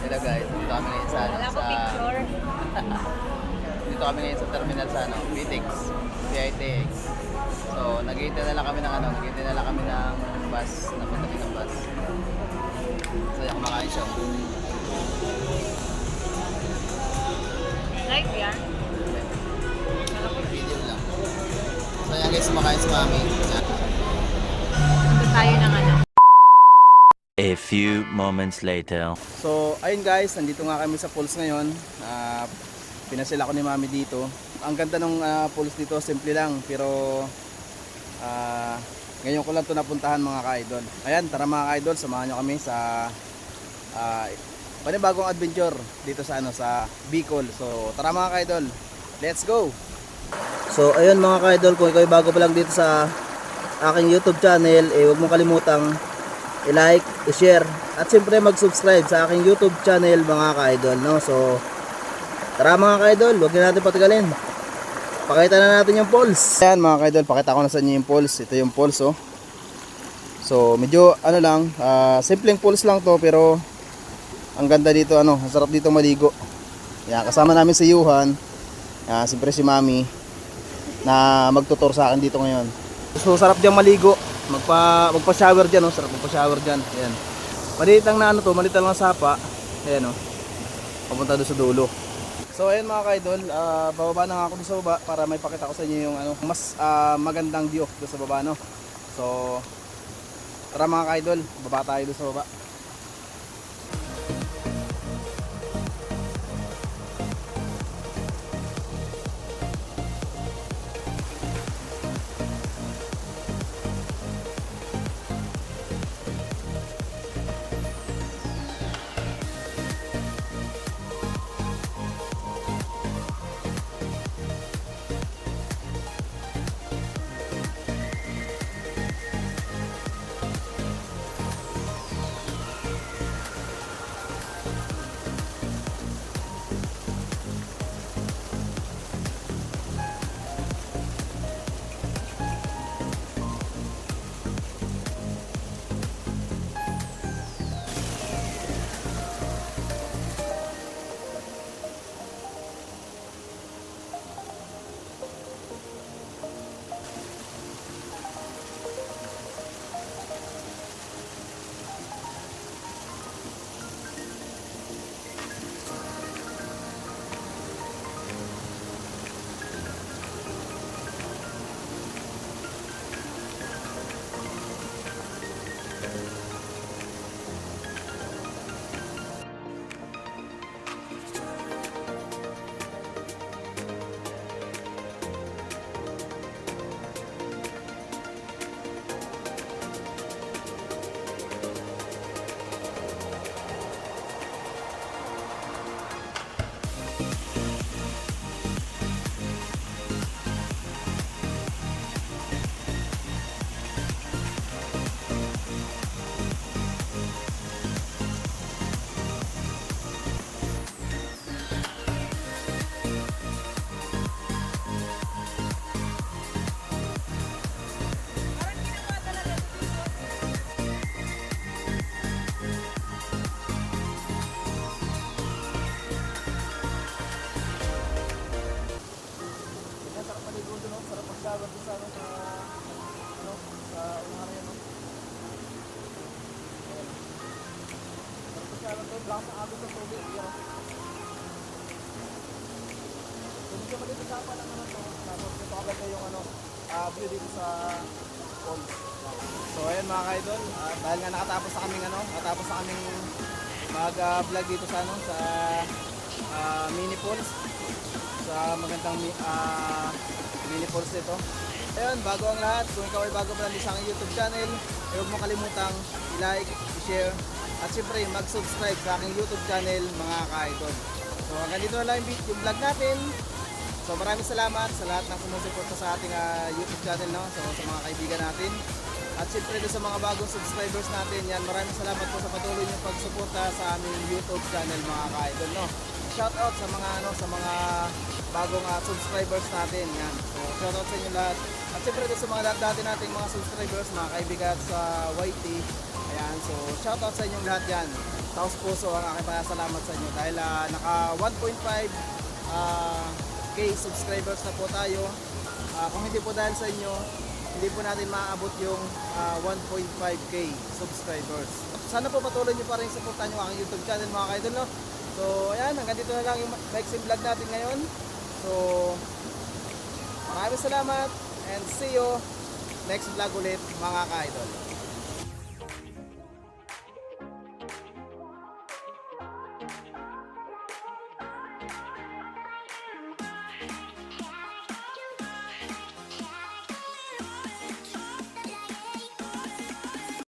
Hello guys, dito kami ngayon sa, Wala ko picture. dito kami ngayon sa terminal sa BTX, PITX. So, naghihintay na lang kami ng naghihintay na lang kami ng bus, napunta din ng bus. So, yung kumakain siya. Live yan. Video lang. So, yan guys, kumakain si Mami. Yan. Punta tayo ng A few moments later. So, ayun guys, nandito nga kami sa pools ngayon. Pinasila ko ni Mami dito. Ang ganda ng pools dito, simple lang. Pero, ngayon ko lang ito napuntahan mga ka-idol. Ayan, tara mga ka-idol, samahan nyo kami sa panibagong adventure dito sa sa Bicol. So, tara mga ka-idol, let's go! So, ayun mga ka-idol, kung ikaw bago pa lang dito sa aking YouTube channel, huwag mong kalimutang i-like, i-share, at siyempre mag-subscribe sa aking YouTube channel mga ka-idol, no? So, tara mga ka-idol, huwag na natin patagalin. Pakita na natin yung pulse. Ayan mga ka-idol, pakita ko na sa inyo yung pulse. Ito yung pulse, oh. So, medyo lang, simpleng pulse lang to, pero ang ganda dito, ang sarap dito maligo. Ayan, kasama namin si Yuhan, siyempre si Mami, na magtutur sa akin dito ngayon. So, sarap diyang maligo. Magpa-shower dyan, sarap magpa-shower dyan. Ayan. Maliit lang na maliit lang na sapa. Ayan, papunta doon sa dulo. So ayun mga ka-idol, bababa na nga ako doon sa baba para may pakita ko sa inyo yung mas magandang view doon sa baba, no. So tara mga ka-idol, baba tayo doon sa baba. View dito sa pond. So ayun mga ka-idol, dahil nga nakatapos na kaming mag-vlog dito sa sa mini falls, sa magandang mini falls dito. Ayun, bago ang lahat, kung ikaw ay bago pa lang sa aking YouTube channel, huwag mo kalimutang i-like, i-share, at siyempre mag-subscribe sa aking YouTube channel mga ka-idol. So hanggang dito na lang yung vlog natin. So maraming salamat sa lahat ng sumusuporta sa ating YouTube channel, no? So sa mga kaibigan natin. At siyempre doon sa mga bagong subscribers natin, yan, maraming salamat po sa patuloy niyong pagsuporta sa aming YouTube channel mga ka-idol, no? Shout out sa mga sa mga bagong subscribers natin, yan. So shout out sa inyo lahat. At siyempre doon sa mga dati nating mga subscribers, mga kaibigan sa YT. Ayan, so shout out sa inyong lahat yan. taos puso ang aking pasalamat sa inyo dahil naka 1.5 K subscribers na po tayo. Kung hindi po dahil sa inyo, hindi po natin maaabot yung 1.5K subscribers. Sana po patuloy nyo pa rin supportan yung aking YouTube channel mga ka-idol, no? So ayan, hanggang dito na lang yung mixing vlog natin ngayon. So maraming salamat and see you next vlog ulit mga ka-idol.